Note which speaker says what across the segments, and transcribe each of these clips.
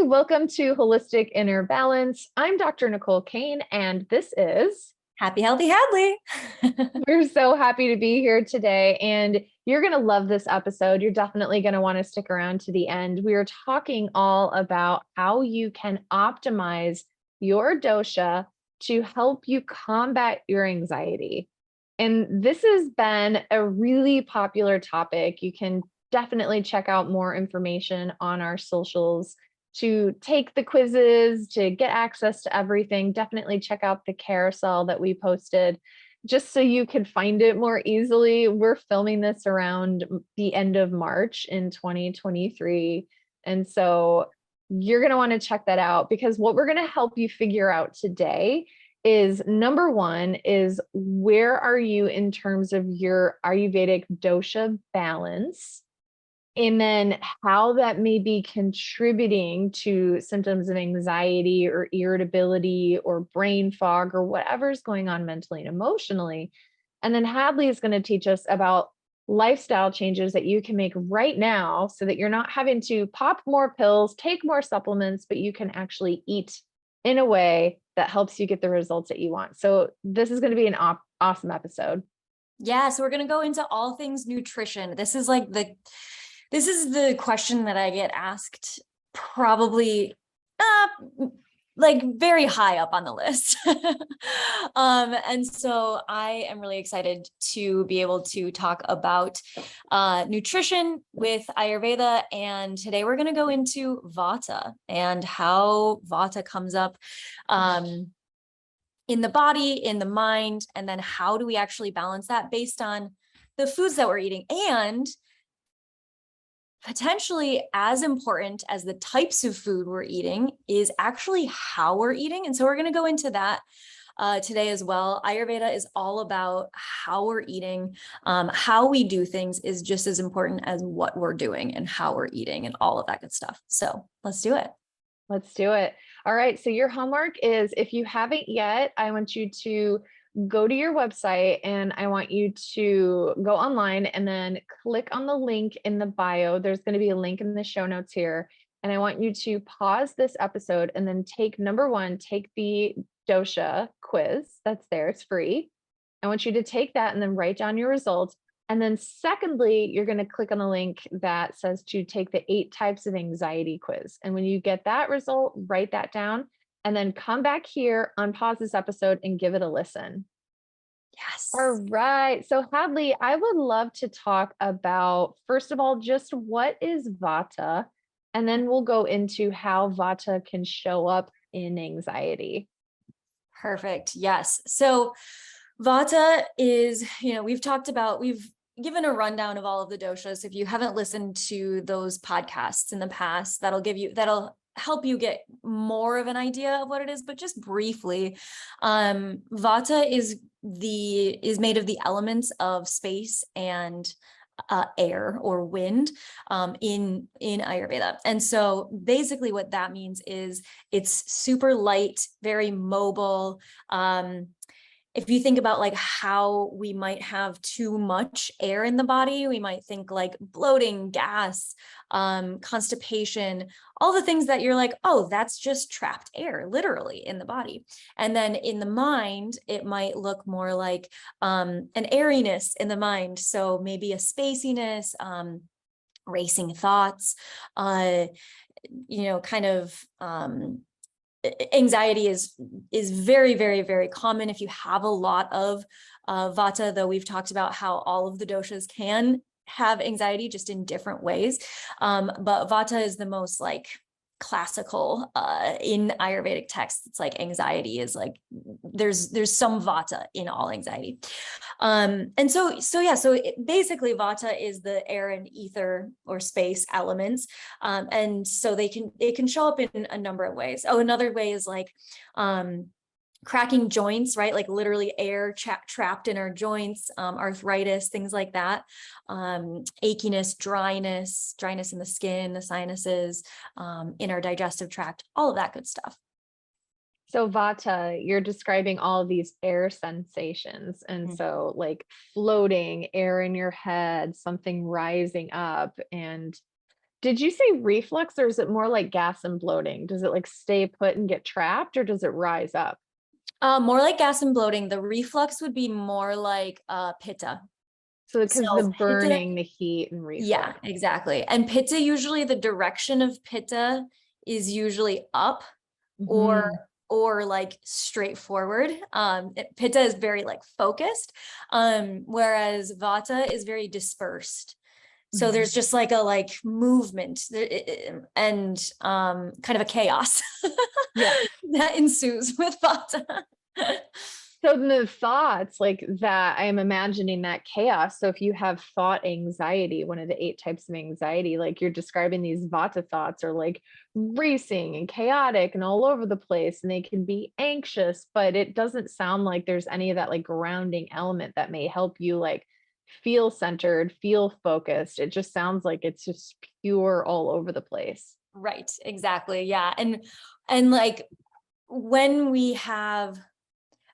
Speaker 1: Hi, welcome to Holistic Inner Balance. I'm Dr. Nicole Cain, and this is
Speaker 2: Happy, healthy Hadlee.
Speaker 1: we're so happy to be here today. And you're going to love this episode. You're definitely going to want to stick around to the end. We are talking all about how you can optimize your dosha to help you combat your anxiety. And this has been a really popular topic. You can definitely check out more information on our socials to take the quizzes, to get access to everything. Definitely check out the carousel that we posted just so you can find it more easily. We're filming this around the end of March in 2023. And so you're going to want to check that out, because what we're going to help you figure out today is, number one, is where are you in terms of your Ayurvedic dosha balance? And then how that may be contributing to symptoms of anxiety or irritability or brain fog or whatever's going on mentally and emotionally. And then Hadlee is going to teach us about lifestyle changes that you can make right now so that you're not having to pop more pills, take more supplements, but you can actually eat in a way that helps you get the results that you want. So this is going to be an awesome episode.
Speaker 2: Yeah, so we're going to go into all things nutrition. This is the question that I get asked probably like very high up on the list. And so I am really excited to be able to talk about nutrition with Ayurveda. And today we're going to go into Vata and how Vata comes up in the body, in the mind, and then how do we actually balance that based on the foods that we're eating. And potentially as important as the types of food we're eating is actually how we're eating. And so we're going to go into that today as well. Ayurveda is all about how we're eating. How we do things is just as important as what we're doing and how we're eating and all of that good stuff. So let's do it.
Speaker 1: Let's do it. All right. So your homework is, if you haven't yet, I want you to go to your website and I want you to go online and then click on the link in the bio. There's going to be a link in the show notes here. And I want you to pause this episode and then take number one, take the dosha quiz that's there. It's free. I want you to take that and then write down your results. And then secondly, you're going to click on the link that says to take the 8 types of anxiety quiz. And when you get that result, write that down and then come back here, unpause this episode and give it a listen.
Speaker 2: Yes.
Speaker 1: All right. So Hadlee, I would love to talk about, first of all, just what is Vata? And then we'll go into how Vata can show up in anxiety.
Speaker 2: Perfect. Yes. So Vata is, we've given a rundown of all of the doshas. If you haven't listened to those podcasts in the past, that'll help you get more of an idea of what it is. But just briefly, Vata is made of the elements of space and air or wind in Ayurveda. And so basically what that means is it's super light, very mobile. If you think about like how we might have too much air in the body, we might think like bloating, gas, constipation, all the things that you're like, oh, that's just trapped air literally in the body. And then in the mind, it might look more like an airiness in the mind. So maybe a spaciness, racing thoughts, anxiety is very, very, very common if you have a lot of Vata, though we've talked about how all of the doshas can have anxiety just in different ways. But Vata is the most like classical in Ayurvedic texts. It's like anxiety is like there's some Vata in all anxiety. Basically Vata is the air and ether or space elements. And so it can show up in a number of ways. Oh, another way is like cracking joints, right? Like literally air trapped in our joints, arthritis, things like that. Achiness, dryness in the skin, the sinuses, in our digestive tract, all of that good stuff.
Speaker 1: So Vata, you're describing all of these air sensations. And so like floating, air in your head, something rising up. And Did you say reflux or is it more like gas and bloating? Does it like stay put and get trapped or does it rise up?
Speaker 2: More like gas and bloating. The reflux would be more like pitta.
Speaker 1: So
Speaker 2: So
Speaker 1: because the
Speaker 2: pitta,
Speaker 1: burning, the heat and
Speaker 2: yeah,
Speaker 1: reflux.
Speaker 2: exactly. And pitta, usually the direction of pitta is usually up or
Speaker 1: Mhm.
Speaker 2: like straightforward. Pitta is very like focused, whereas Vata is very dispersed. So
Speaker 1: Mhm.
Speaker 2: there's just like a like movement and kind of a chaos
Speaker 1: Yes.
Speaker 2: that ensues with Vata.
Speaker 1: So the thoughts like that, I am imagining that chaos. So if you have thought anxiety, one of the 8 types of anxiety, like you're describing these Vata thoughts are like racing and chaotic and all over the place, and they can be anxious, but it doesn't sound like there's any of that like grounding element that may help you like feel centered, feel focused. It just sounds like it's just pure all over the place.
Speaker 2: Right, exactly. Yeah. And like when we have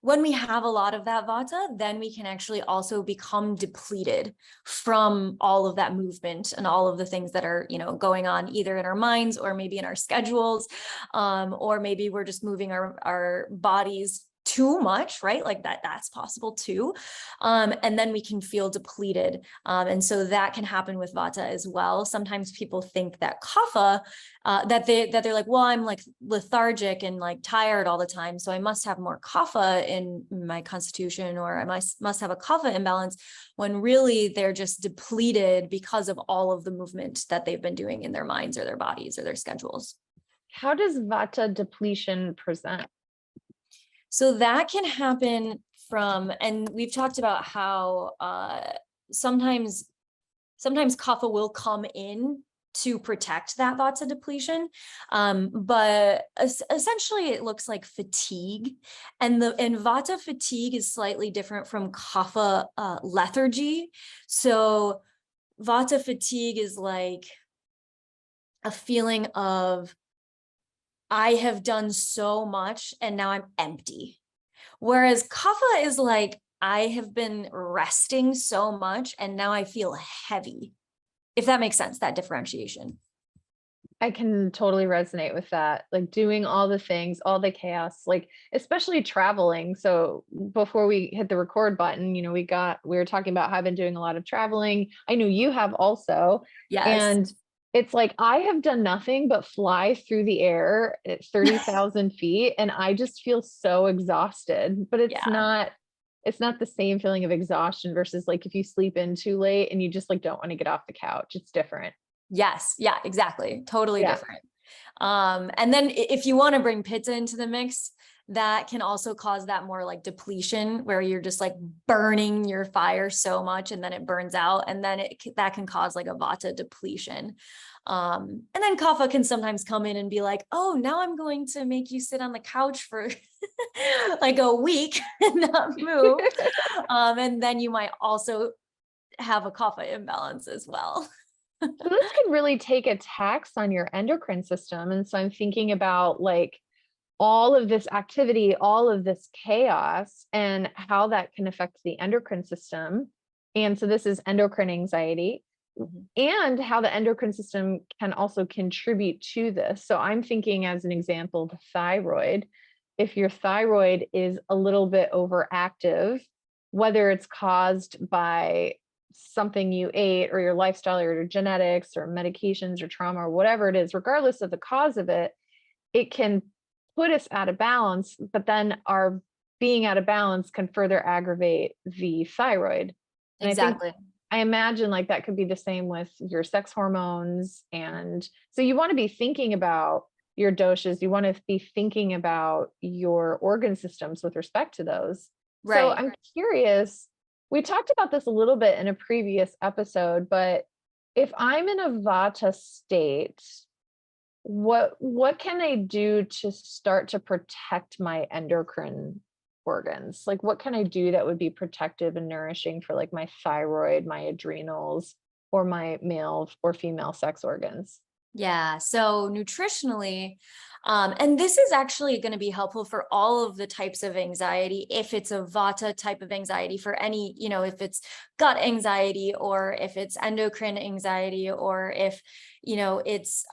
Speaker 2: a lot of that Vata, then we can actually also become depleted from all of that movement and all of the things that are, going on either in our minds or maybe in our schedules, or maybe we're just moving our bodies too much, right? Like that's possible too. And then we can feel depleted. And so that can happen with Vata as well. Sometimes people think that Kapha, that they're like, well, I'm like lethargic and like tired all the time, so I must have more kapha in my constitution, or I must have a kapha imbalance, when really they're just depleted because of all of the movement that they've been doing in their minds or their bodies or their schedules.
Speaker 1: How does Vata depletion present?
Speaker 2: So that can happen from, and we've talked about how sometimes kapha will come in to protect that Vata depletion. But essentially it looks like fatigue, and Vata fatigue is slightly different from kapha lethargy. So Vata fatigue is like a feeling of, I have done so much and now I'm empty. Whereas kapha is like, I have been resting so much and now I feel heavy. If that makes sense, that differentiation.
Speaker 1: I can totally resonate with that. Like doing all the things, all the chaos, like especially traveling. So before we hit the record button, we were talking about how I've been doing a lot of traveling. I know you have also.
Speaker 2: Yes.
Speaker 1: And it's like I have done nothing but fly through the air at 30,000 feet and I just feel so exhausted. But
Speaker 2: Yeah.
Speaker 1: it's not the same feeling of exhaustion versus like if you sleep in too late and you just like don't want to get off the couch. It's different.
Speaker 2: Yes. Yeah, exactly. Totally
Speaker 1: Yeah.
Speaker 2: different. And then if you want to bring pitta into the mix, that can also cause that more like depletion where you're just like burning your fire so much and then it burns out, and then that can cause like a vata depletion. And then kapha can sometimes come in and be like, oh, now I'm going to make you sit on the couch for like a week and not move. And then you might also have a kapha imbalance as well.
Speaker 1: So this could really take a tax on your endocrine system. And so I'm thinking about like all of this activity, all of this chaos, and how that can affect the endocrine system. And so this is endocrine anxiety
Speaker 2: Mhm.
Speaker 1: and how the endocrine system can also contribute to this. So I'm thinking as an example, the thyroid. If your thyroid is a little bit overactive, whether it's caused by something you ate or your lifestyle or your genetics or medications or trauma or whatever it is, regardless of the cause of it, it can put us out of balance, but then our being out of balance can further aggravate the thyroid. And
Speaker 2: Exactly.
Speaker 1: I imagine like that could be the same with your sex hormones. And so you want to be thinking about your doshas, you want to be thinking about your organ systems with respect to those. So
Speaker 2: Right.
Speaker 1: I'm curious, we talked about this a little bit in a previous episode, but if I'm in a vata state, what can I do to start to protect my endocrine organs? Like what can I do that would be protective and nourishing for like my thyroid, my adrenals, or my male or female sex organs?
Speaker 2: Yeah. So nutritionally, And this is actually going to be helpful for all of the types of anxiety. If it's a Vata type of anxiety, for any, if it's gut anxiety, or if it's endocrine anxiety, or if, it's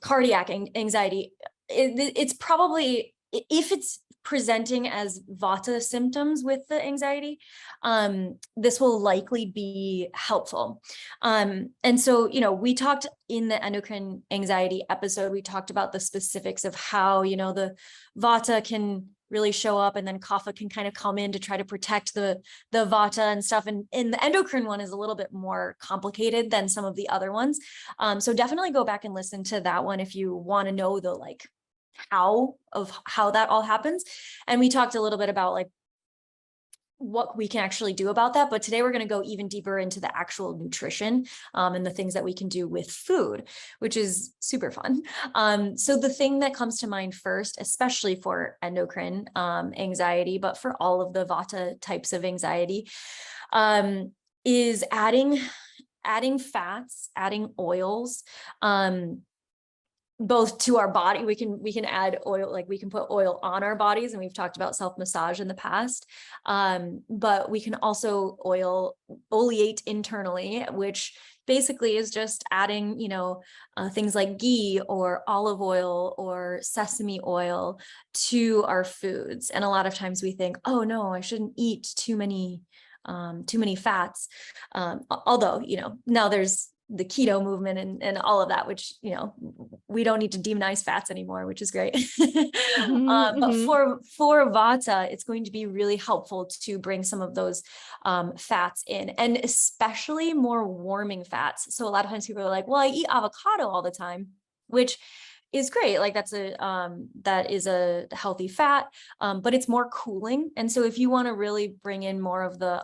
Speaker 2: cardiac anxiety, it's probably, if it's presenting as Vata symptoms with the anxiety, this will likely be helpful. And so, we talked in the endocrine anxiety episode, we talked about the specifics of how, the Vata can really show up, and then Kapha can kind of come in to try to protect the Vata and stuff. And the endocrine one is a little bit more complicated than some of the other ones. So definitely go back and listen to that one if you want to know the how that all happens. And we talked a little bit about what we can actually do about that. But today we're going to go even deeper into the actual nutrition, and the things that we can do with food, which is super fun. So the thing that comes to mind first, especially for endocrine anxiety, but for all of the Vata types of anxiety, is adding fats, adding oils, both to our body. We can add oil, we can put oil on our bodies, and we've talked about self-massage in the past. But we can also oleate internally, which basically is just adding, things like ghee or olive oil or sesame oil to our foods. And a lot of times we think, oh no, I shouldn't eat too many fats. Although, now there's the keto movement and all of that, which, we don't need to demonize fats anymore, which is great. But for Vata, it's going to be really helpful to bring some of those fats in, and especially more warming fats. So a lot of times people are like, well, I eat avocado all the time, which is great. That is a healthy fat, but it's more cooling. And so if you want to really bring in more of the,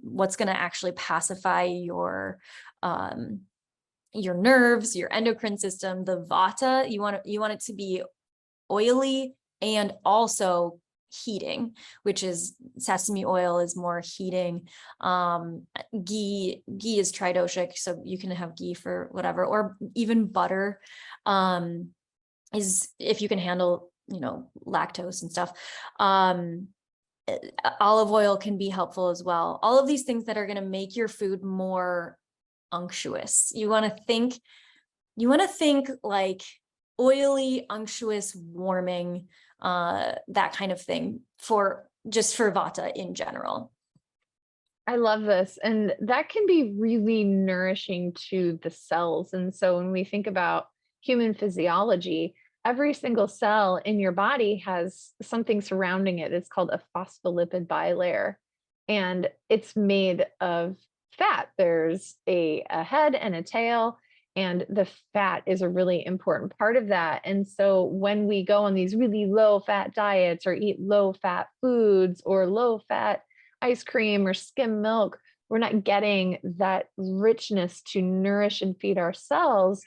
Speaker 2: what's going to actually pacify your nerves, your endocrine system, the Vata, you want it to be oily and also heating, which is sesame oil is more heating. Ghee is Tridoshic, so you can have ghee for whatever, or even butter, is if you can handle, lactose and stuff. Olive oil can be helpful as well. All of these things that are going to make your food more unctuous. You want to think like oily, unctuous, warming, that kind of thing for Vata in general.
Speaker 1: I love this. And that can be really nourishing to the cells. And so when we think about human physiology, every single cell in your body has something surrounding it. It's called a phospholipid bilayer, and it's made of fat. There's a head and a tail, and the fat is a really important part of that. And so when we go on these really low fat diets or eat low fat foods or low fat ice cream or skim milk, we're not getting that richness to nourish and feed our cells.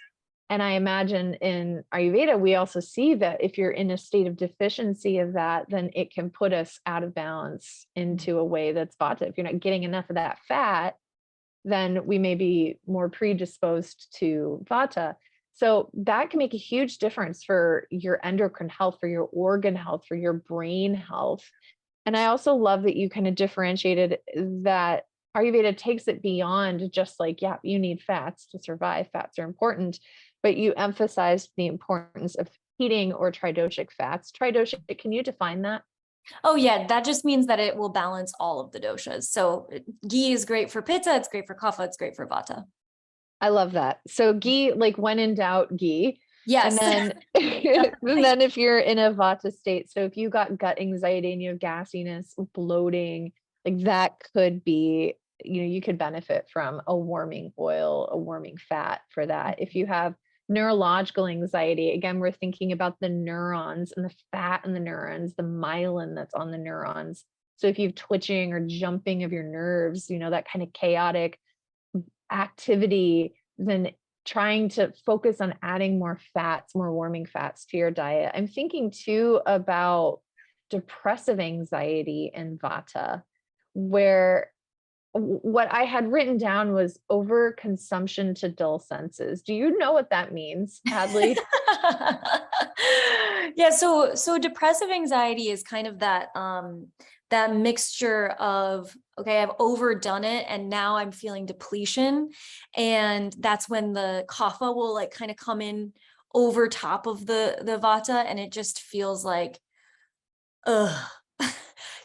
Speaker 1: And I imagine in Ayurveda, we also see that if you're in a state of deficiency of that, then it can put us out of balance into a way that's Vata. If you're not getting enough of that fat, then we may be more predisposed to Vata. So that can make a huge difference for your endocrine health, for your organ health, for your brain health. And I also love that you kind of differentiated that Ayurveda takes it beyond just yeah, you need fats to survive. Fats are important, but you emphasized the importance of heating or Tridoshic fats. Tridoshic, can you define that?
Speaker 2: Oh yeah, that just means that it will balance all of the doshas. So ghee is great for Pitta, it's great for Kapha, it's great for Vata.
Speaker 1: I love that. So ghee, when in doubt, ghee.
Speaker 2: Yes.
Speaker 1: And then, and then if you're in a Vata state, so if you got gut anxiety and you have gassiness, bloating, that could be, you could benefit from a warming oil, a warming fat for that. If you have neurological anxiety, again, we're thinking about the neurons and the fat in the neurons, the myelin that's on the neurons. So if you have twitching or jumping of your nerves, that kind of chaotic activity, then trying to focus on adding more fats, more warming fats to your diet. I'm thinking too about depressive anxiety in Vata, where what I had written down was overconsumption to dull senses. Do you know what that means, Hadley?
Speaker 2: Yeah, so depressive anxiety is kind of that mixture of, okay, I've overdone it and now I'm feeling depletion. And that's when the kapha will like kind of come in over top of the vata, and it just feels like, ugh.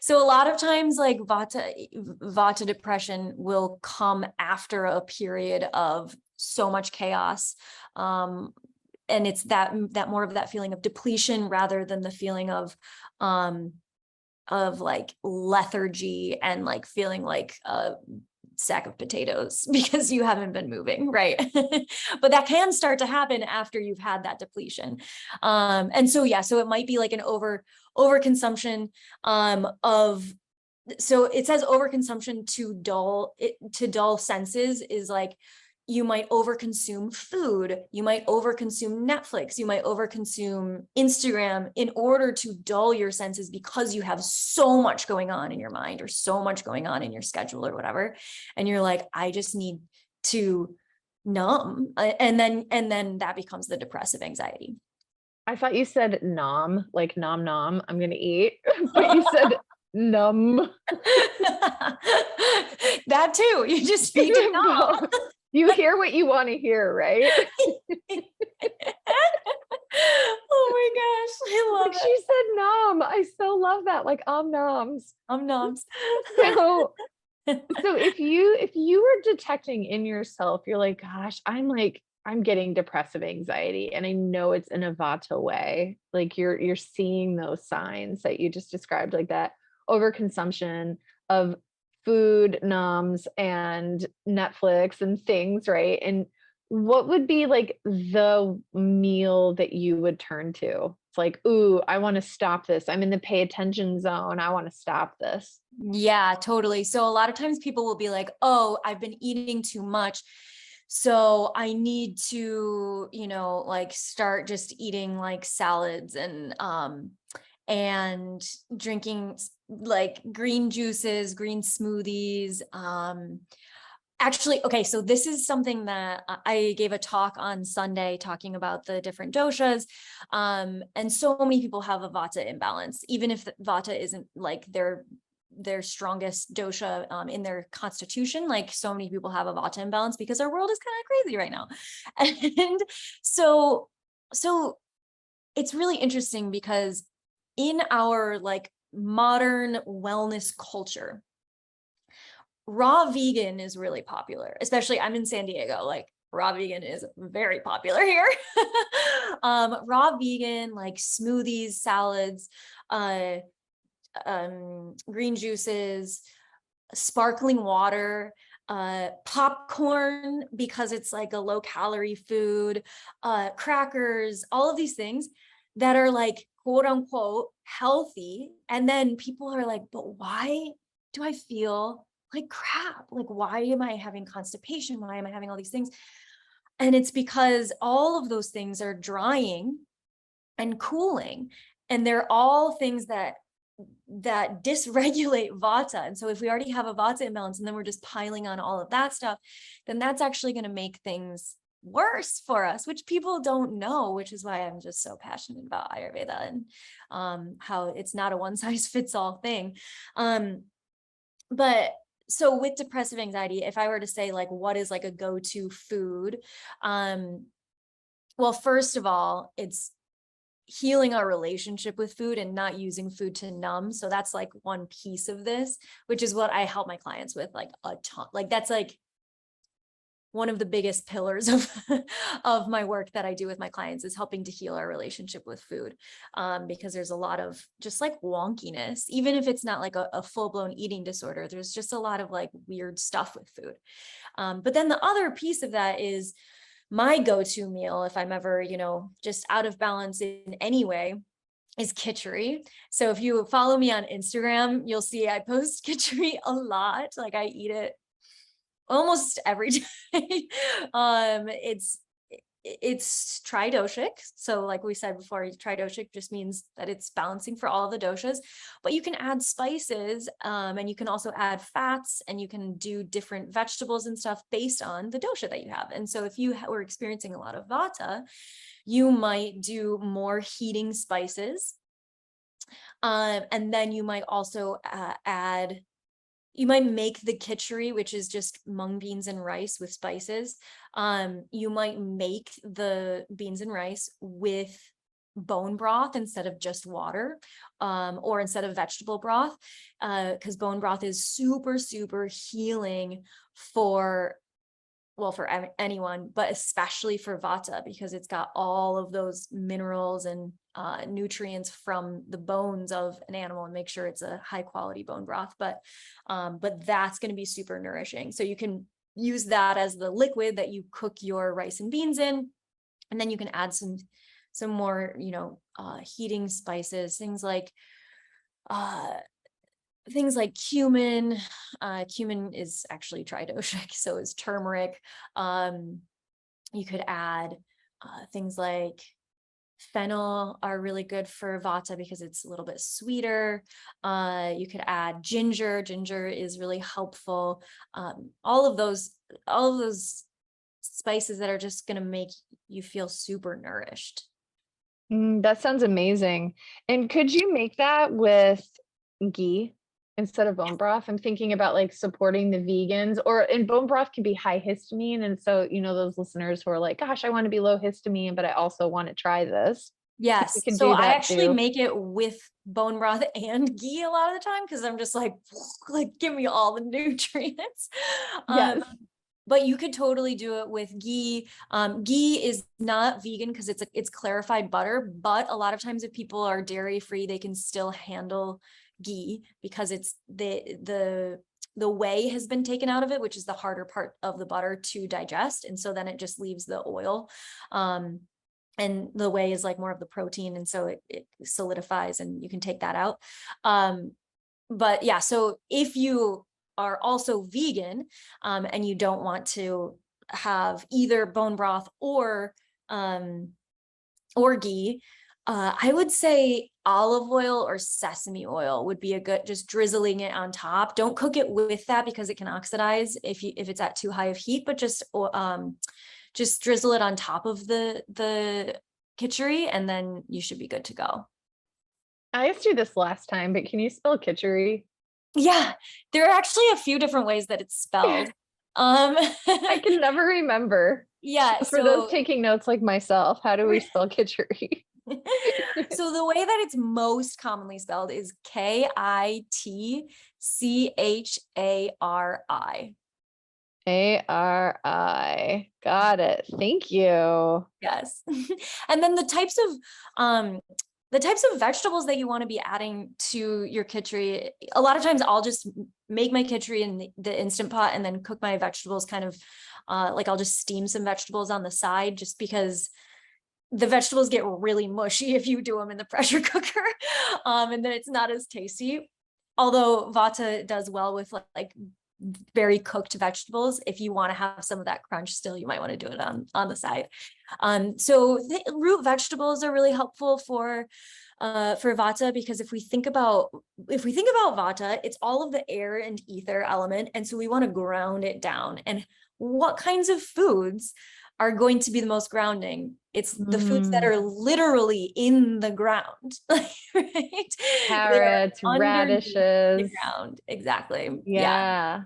Speaker 2: So a lot of times like vata depression will come after a period of so much chaos. And it's that more of that feeling of depletion rather than the feeling of like lethargy and like feeling like a sack of potatoes because you haven't been moving, right? But that can start to happen after you've had that depletion. And so yeah, so it might be like an overconsumption of, so it says overconsumption to dull senses is like, you might overconsume food, you might overconsume Netflix, you might overconsume Instagram in order to dull your senses because you have so much going on in your mind or so much going on in your schedule or whatever. And you're like, I just need to numb. And then that becomes the depressive anxiety.
Speaker 1: I thought you said nom, like nom nom, I'm gonna eat, but you said numb.
Speaker 2: That too, you just need to numb.
Speaker 1: You hear what you want to hear, right?
Speaker 2: Oh my gosh, I love
Speaker 1: Like she said nom. I so love that. Like noms.
Speaker 2: noms.
Speaker 1: So if you were detecting in yourself, you're like, gosh, I'm getting depressive anxiety and I know it's in a vata way. Like you're seeing those signs that you just described, like that overconsumption of food, noms, and Netflix and things, right? And what would be like the meal that you would turn to? It's like, ooh, I want to stop this. I'm in the pay attention zone. I want to stop this.
Speaker 2: Yeah, totally. So a lot of times people will be like, oh, I've been eating too much, so I need to, like start just eating like salads and drinking like green juices, green smoothies. Actually, okay, so this is something that I gave a talk on Sunday talking about the different doshas. And so many people have a vata imbalance, even if the vata isn't like their strongest dosha in their constitution. Like so many people have a vata imbalance because our world is kind of crazy right now. And so it's really interesting because in our like modern wellness culture, raw vegan is really popular, especially I'm in San Diego, like raw vegan is very popular here. Raw vegan, like smoothies, salads, green juices, sparkling water, popcorn, because it's like a low calorie food, crackers, all of these things that are like quote unquote healthy. And then people are like, but why do I feel like crap? Like, why am I having constipation? Why am I having all these things? And it's because all of those things are drying and cooling. And they're all things that dysregulate vata. And so if we already have a vata imbalance and then we're just piling on all of that stuff, then that's actually going to make things worse for us, which people don't know, which is why I'm just so passionate about Ayurveda and how it's not a one size fits all thing. But so with depressive anxiety, if I were to say like, what is like a go-to food? Well, first of all, it's healing our relationship with food and not using food to numb. So that's like one piece of this, which is what I help my clients with like a ton. Like that's like one of the biggest pillars of of my work that I do with my clients is helping to heal our relationship with food, because there's a lot of just like wonkiness, even if it's not like a full-blown eating disorder. There's just a lot of like weird stuff with food. But then the other piece of that is my go-to meal if I'm ever, just out of balance in any way, is khichdi. So if you follow me on Instagram, you'll see I post khichdi a lot. Like I eat it almost every day. it's tridoshic. So like we said before, tridoshic just means that it's balancing for all of the doshas, but you can add spices, and you can also add fats, and you can do different vegetables and stuff based on the dosha that you have. And so if you were experiencing a lot of vata, you might do more heating spices. And then you might also you might make the khichdi, which is just mung beans and rice with spices. You might make the beans and rice with bone broth instead of just water, or instead of vegetable broth, because bone broth is super, super healing for anyone, but especially for Vata, because it's got all of those minerals and nutrients from the bones of an animal, and make sure it's a high quality bone broth. But that's going to be super nourishing. So you can use that as the liquid that you cook your rice and beans in, and then you can add some more, heating spices, things like cumin. Cumin is actually tridoshic, so is turmeric. You could add things like fennel are really good for Vata because it's a little bit sweeter. You could add ginger. Ginger is really helpful. All of those spices that are just going to make you feel super nourished.
Speaker 1: That sounds amazing. And could you make that with ghee instead of bone broth? I'm thinking about like supporting the vegans, and bone broth can be high histamine. And so, those listeners who are like, gosh, I want to be low histamine, but I also want to try this.
Speaker 2: Yes.
Speaker 1: You can
Speaker 2: So
Speaker 1: do
Speaker 2: I
Speaker 1: that
Speaker 2: actually
Speaker 1: too.
Speaker 2: make it with bone broth and ghee a lot of the time, because I'm just like, give me all the nutrients.
Speaker 1: Yes.
Speaker 2: But you could totally do it with ghee. Ghee is not vegan because it's clarified butter, but a lot of times if people are dairy free, they can still handle ghee because it's the whey has been taken out of it, which is the harder part of the butter to digest. And so then it just leaves the oil. And the whey is like more of the protein. And so it solidifies and you can take that out. But yeah, so if you are also vegan, and you don't want to have either bone broth or ghee, I would say olive oil or sesame oil would be a good, just drizzling it on top. Don't cook it with that because it can oxidize if it's at too high of heat, but just drizzle it on top of the khichdi, and then you should be good to go.
Speaker 1: I asked you this last time, but can you spell khichdi?
Speaker 2: Yeah, there are actually a few different ways that it's spelled.
Speaker 1: I can never remember.
Speaker 2: Yeah,
Speaker 1: So for those
Speaker 2: so
Speaker 1: taking notes like myself, how do we spell khichdi?
Speaker 2: so the way that it's most commonly spelled is Kitchari.
Speaker 1: Ari. Got it. Thank you.
Speaker 2: Yes. And then the types of vegetables that you want to be adding to your khichdi, a lot of times I'll just make my khichdi in the Instant Pot and then cook my vegetables kind of like I'll just steam some vegetables on the side, just because the vegetables get really mushy if you do them in the pressure cooker. And then it's not as tasty. Although Vata does well with like very cooked vegetables. If you want to have some of that crunch still, you might want to do it on the side. So the root vegetables are really helpful for Vata, because if we think about Vata, it's all of the air and ether element. And so we want to ground it down. And what kinds of foods are going to be the most grounding? It's the foods that are literally in the ground, right?
Speaker 1: Carrots,
Speaker 2: Underneath the
Speaker 1: radishes.
Speaker 2: ground. Exactly. Yeah.
Speaker 1: Yeah.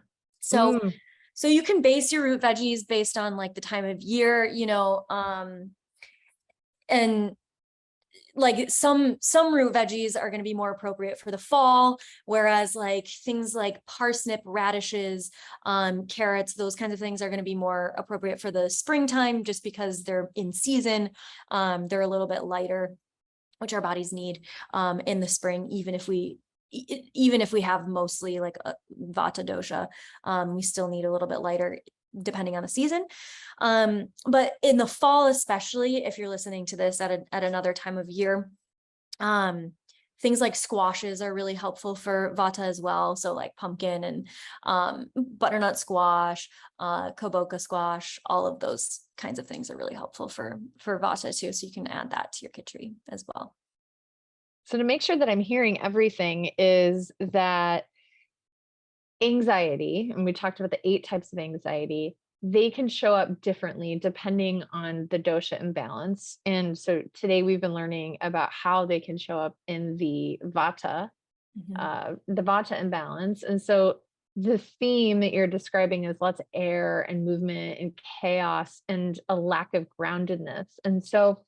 Speaker 2: So you can base your root veggies based on like the time of year, and like some root veggies are going to be more appropriate for the fall, whereas like things like parsnip, radishes, carrots, those kinds of things are going to be more appropriate for the springtime, just because they're in season. They're a little bit lighter, which our bodies need in the spring, even if we have mostly like a Vata dosha, we still need a little bit lighter depending on the season. But in the fall, especially if you're listening to this at another time of year, Things like squashes are really helpful for Vata as well. So like pumpkin and butternut squash, kaboka squash, all of those kinds of things are really helpful for Vata too. So you can add that to your kitchery as well.
Speaker 1: So to make sure that I'm hearing everything is that anxiety, and we talked about the 8 types of anxiety, they can show up differently depending on the dosha imbalance. And so today we've been learning about how they can show up in
Speaker 2: Mhm.
Speaker 1: the Vata imbalance. And so the theme that you're describing is lots of air and movement and chaos and a lack of groundedness. And so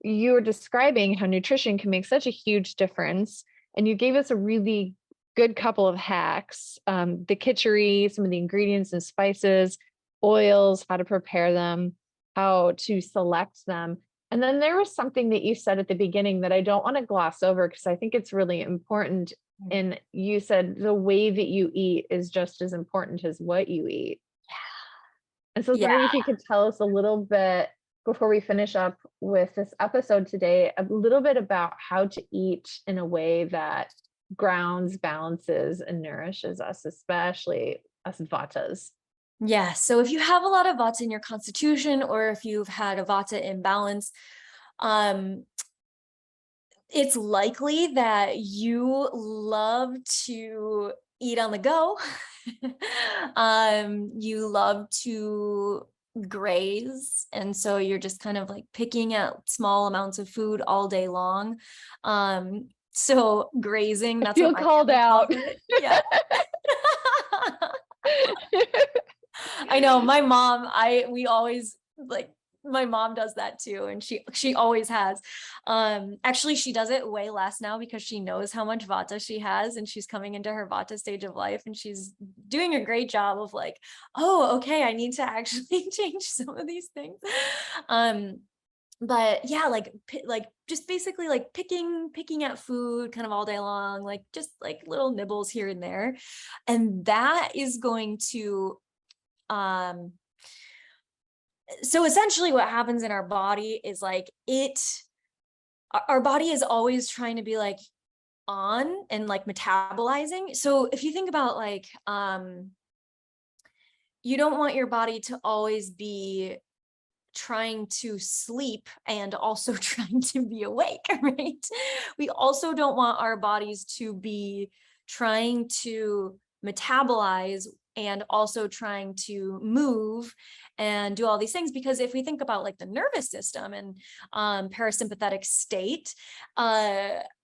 Speaker 1: you were describing how nutrition can make such a huge difference. And you gave us a really good couple of hacks, the kitchery, some of the ingredients and spices, oils, how to prepare them, how to select them. And then there was something that you said at the beginning that I don't want to gloss over because I think it's really important.
Speaker 2: Mm.
Speaker 1: And you said the way that you eat is just as important as what you eat. And so I was
Speaker 2: Yeah.
Speaker 1: wondering if you could tell us a little bit before we finish up with this episode today, a little bit about how to eat in a way that grounds, balances, and nourishes us, especially us Vatas.
Speaker 2: Yeah. So if you have a lot of Vata in your constitution, or if you've had a Vata imbalance, um, it's likely that you love to eat on the go. You love to graze. And so you're just kind of like picking at small amounts of food all day long. So grazing,
Speaker 1: I
Speaker 2: that's what
Speaker 1: feel
Speaker 2: my
Speaker 1: called
Speaker 2: family calls
Speaker 1: out.
Speaker 2: it. Yeah. I know my mom, we always like my mom does that too. And she always has. Actually she does it way less now because she knows how much Vata she has and she's coming into her Vata stage of life and she's doing a great job of like, oh, okay, I need to actually change some of these things. But yeah, like just basically like picking at food kind of all day long, like just like little nibbles here and there. And that is going to um so essentially what happens in our body is like our body is always trying to be like on and like metabolizing. So if you think about like you don't want your body to always be trying to sleep and also trying to be awake, right? We also don't want our bodies to be trying to metabolize and also trying to move and do all these things, because if we think about like the nervous system and parasympathetic state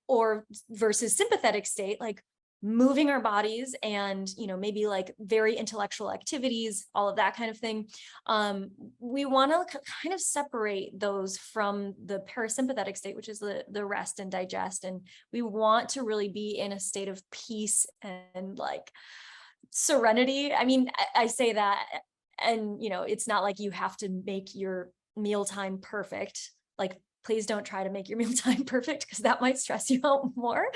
Speaker 2: or versus sympathetic state, like moving our bodies and maybe like very intellectual activities, all of that kind of thing, we want to kind of separate those from the parasympathetic state, which is the rest and digest, and we want to really be in a state of peace and like serenity. I mean, I say that, and it's not like you have to make your mealtime perfect. Like, please don't try to make your mealtime perfect because that might stress you out more.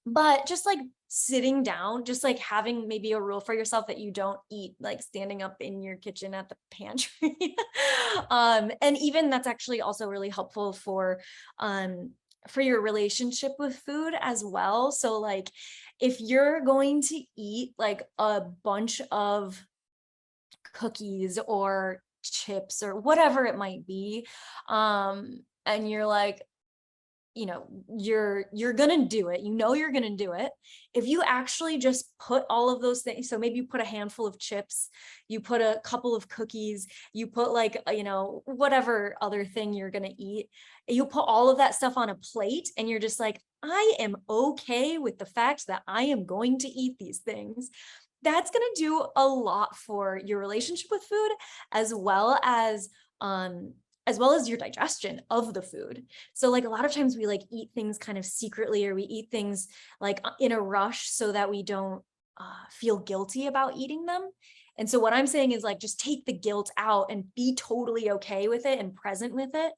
Speaker 2: But just like sitting down, just like having maybe a rule for yourself that you don't eat like standing up in your kitchen at the pantry. And even that's actually also really helpful for your relationship with food as well. So like if you're going to eat like a bunch of cookies or chips or whatever it might be, and you're like, you're gonna do it, you're gonna do it, if you actually just put all of those things, so maybe you put a handful of chips, you put a couple of cookies, you put like whatever other thing you're gonna eat, you put all of that stuff on a plate and you're just like, I am okay with the fact that I am going to eat these things. That's going to do a lot for your relationship with food, as well as your digestion of the food. So like a lot of times we like eat things kind of secretly, or we eat things like in a rush so that we don't feel guilty about eating them. And so what I'm saying is like, just take the guilt out and be totally okay with it and present with it.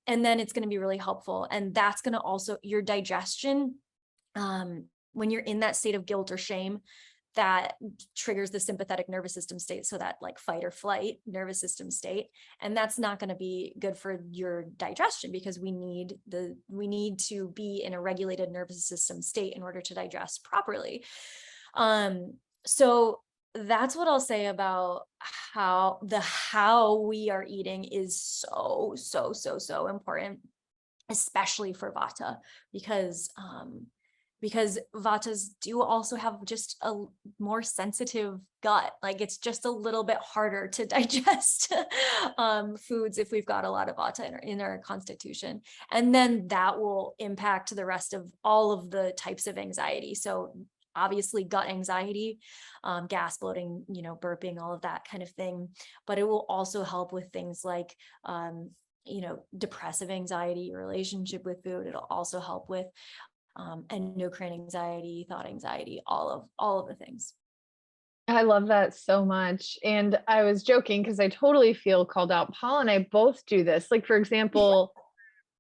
Speaker 2: And then it's going to be really helpful. And that's going to also, your digestion, when you're in that state of guilt or shame, that triggers the sympathetic nervous system state. So that like fight or flight nervous system state. And that's not going to be good for your digestion, because we need to be in a regulated nervous system state in order to digest properly. So that's what I'll say about how we are eating is so important, especially for Vata, because Vatas do also have just a more sensitive gut. Like it's just a little bit harder to digest foods if we've got a lot of Vata in our constitution. And then that will impact the rest of all of the types of anxiety. So obviously gut anxiety, gas, bloating, burping, all of that kind of thing. But it will also help with things like, depressive anxiety, your relationship with food. It'll also help with endocrine anxiety, thought anxiety, all of the things.
Speaker 1: I love that so much. And I was joking because I totally feel called out. Paul and I both do this. Like, for example,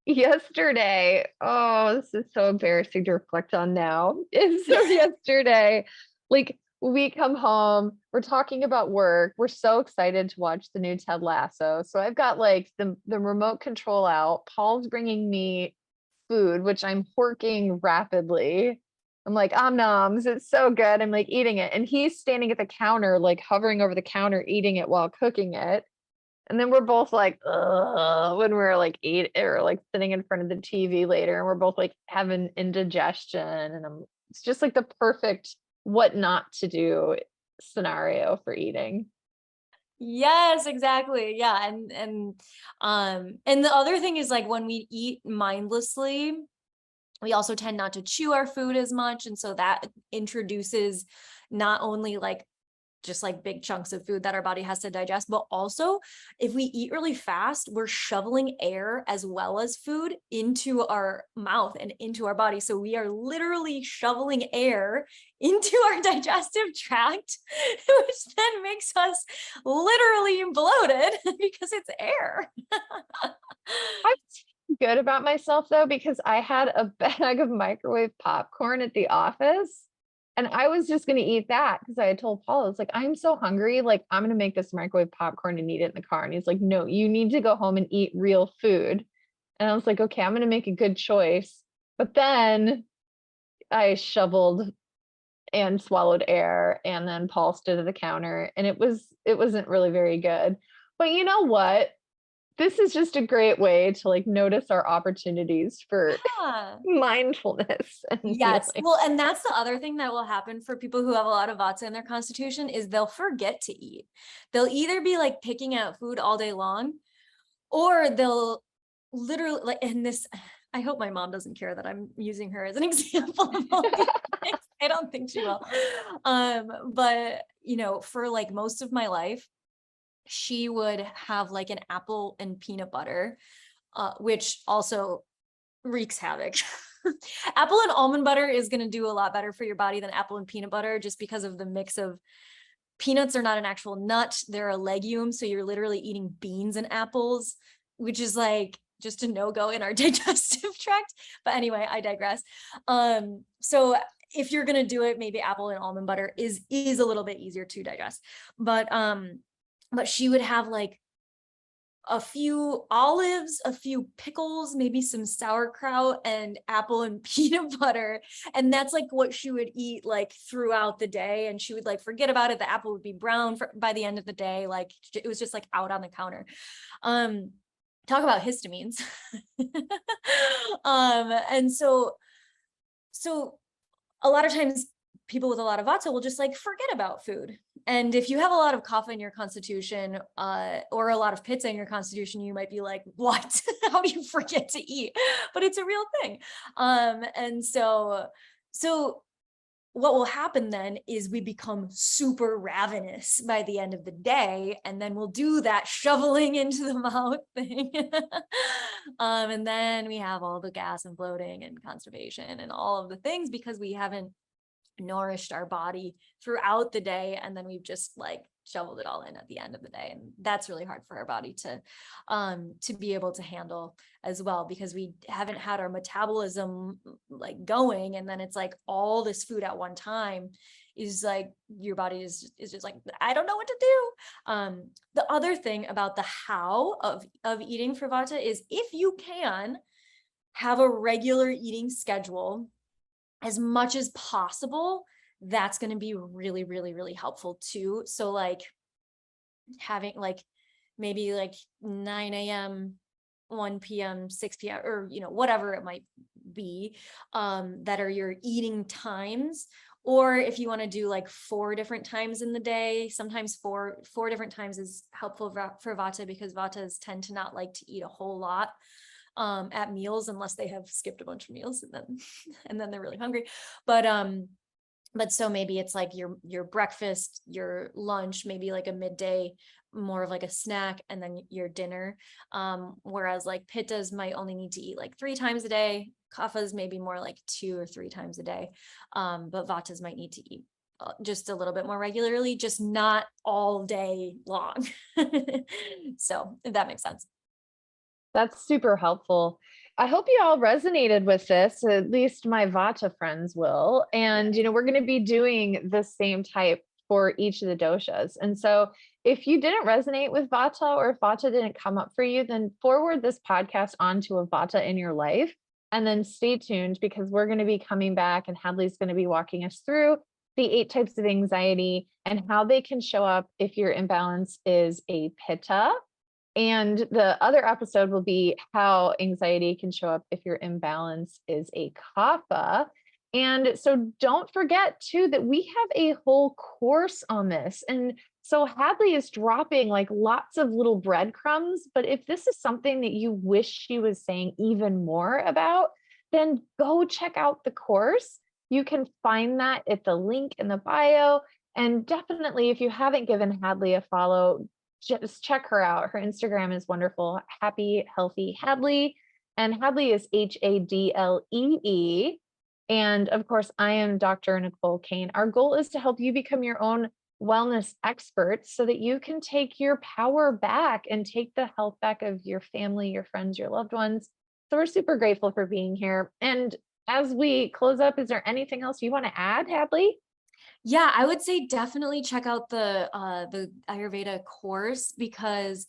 Speaker 1: yesterday, oh, this is so embarrassing to reflect on now. And so yesterday, like we come home, we're talking about work. We're so excited to watch the new Ted Lasso. So I've got like the remote control out. Paul's bringing me food, which I'm horking rapidly. I'm like, om noms, it's so good. I'm like eating it. And he's standing at the counter, like hovering over the counter, eating it while cooking it. And then we're both like, ugh, when we're like or like sitting in front of the TV later, and we're both like having indigestion. And it's just like the perfect what not to do scenario for eating.
Speaker 2: Yes, exactly. Yeah. And the other thing is like when we eat mindlessly, we also tend not to chew our food as much. And so that introduces not only like just like big chunks of food that our body has to digest, but also if we eat really fast, we're shoveling air as well as food into our mouth and into our body. So we are literally shoveling air into our digestive tract, which then makes us literally bloated because it's air.
Speaker 1: I'm good about myself though, because I had a bag of microwave popcorn at the office. And I was just going to eat that because I had told Paul, I was like, I'm so hungry. Like, I'm going to make this microwave popcorn and eat it in the car. And he's like, no, you need to go home and eat real food. And I was like, okay, I'm going to make a good choice. But then I shoveled and swallowed air. And then Paul stood at the counter and it wasn't really very good. But you know what? This is just a great way to like notice our opportunities for
Speaker 2: Yeah.
Speaker 1: mindfulness and
Speaker 2: Yes.
Speaker 1: healing.
Speaker 2: Well, and that's the other thing that will happen for people who have a lot of Vata in their constitution is they'll forget to eat. They'll either be like picking out food all day long, or they'll literally like, and this, I hope my mom doesn't care that I'm using her as an example of all these things. I don't think she will. But for like most of my life, she would have like an apple and peanut butter, which also wreaks havoc. Apple and almond butter is going to do a lot better for your body than apple and peanut butter, just because of the mix of peanuts are not an actual nut. They're a legume. So you're literally eating beans and apples, which is like just a no-go in our digestive tract. But anyway, I digress. So if you're going to do it, maybe apple and almond butter is a little bit easier to digest. But she would have like a few olives, a few pickles, maybe some sauerkraut and apple and peanut butter. And that's like what she would eat like throughout the day. And she would like forget about it. The apple would be brown by the end of the day. Like it was just like out on the counter. Talk about histamines. And so a lot of times people with a lot of Vata will just like forget about food. And if you have a lot of kapha in your constitution, or a lot of pitta in your constitution, you might be like, what? How do you forget to eat? But it's a real thing. And so what will happen then is we become super ravenous by the end of the day, and then we'll do that shoveling into the mouth thing. And then we have all the gas and bloating and constipation and all of the things because we haven't nourished our body throughout the day, and then we've just like shoveled it all in at the end of the day, and that's really hard for our body to be able to handle as well, because we haven't had our metabolism like going, and then it's like all this food at one time is like, your body is just like, I don't know what to do. The other thing about the how of eating for Vata is, if you can have a regular eating schedule as much as possible, that's going to be really, really, really helpful too. So like having like maybe like 9 a.m., 1 p.m., 6 p.m., or, whatever it might be, that are your eating times. Or if you want to do like 4 different times in the day, sometimes four different times is helpful for Vata, because Vatas tend to not like to eat a whole lot at meals, unless they have skipped a bunch of meals, and then they're really hungry. But so maybe it's like your breakfast, your lunch, maybe like a midday, more of like a snack, and then your dinner. Whereas like Pittas might only need to eat like 3 times a day. Kaphas maybe more like 2 or 3 times a day. But Vatas might need to eat just a little bit more regularly, just not all day long. So if that makes sense.
Speaker 1: That's super helpful. I hope you all resonated with this. At least my Vata friends will. And, we're going to be doing the same type for each of the doshas. And so if you didn't resonate with Vata, or if Vata didn't come up for you, then forward this podcast on to a Vata in your life. And then stay tuned, because we're going to be coming back, and Hadlee's going to be walking us through the 8 types of anxiety and how they can show up if your imbalance is a pitta. And the other episode will be how anxiety can show up if your imbalance is a kapha. And so don't forget too that we have a whole course on this. And so Hadlee is dropping like lots of little breadcrumbs, but if this is something that you wish she was saying even more about, then go check out the course. You can find that at the link in the bio. And definitely, if you haven't given Hadlee a follow, just check her out. Her Instagram is wonderful. Happy, healthy Hadlee. And Hadlee is Hadlee. And of course, I am Dr. Nicole Cain. Our goal is to help you become your own wellness expert, so that you can take your power back and take the health back of your family, your friends, your loved ones. So we're super grateful for being here. And as we close up, is there anything else you want to add, Hadlee?
Speaker 2: Yeah, I would say definitely check out the Ayurveda course, because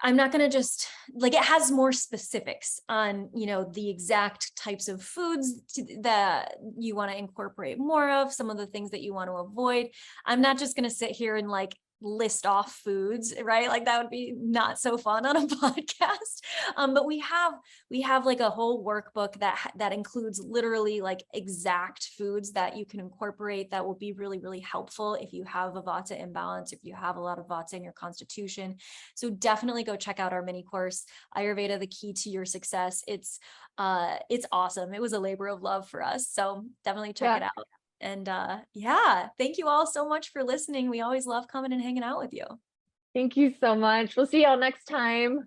Speaker 2: I'm not going to just like, it has more specifics on, the exact types of foods that you want to incorporate more of, some of the things that you want to avoid. I'm not just going to sit here and like list off foods, right? Like that would be not so fun on a podcast. But we have like a whole workbook that includes literally like exact foods that you can incorporate, that will be really, really helpful if you have a Vata imbalance, if you have a lot of Vata in your constitution. So definitely go check out our mini course, Ayurveda, the Key to Your Success. It's awesome. It was a labor of love for us. So definitely check it out. And thank you all so much for listening. We always love coming and hanging out with you.
Speaker 1: Thank you so much. We'll see y'all next time.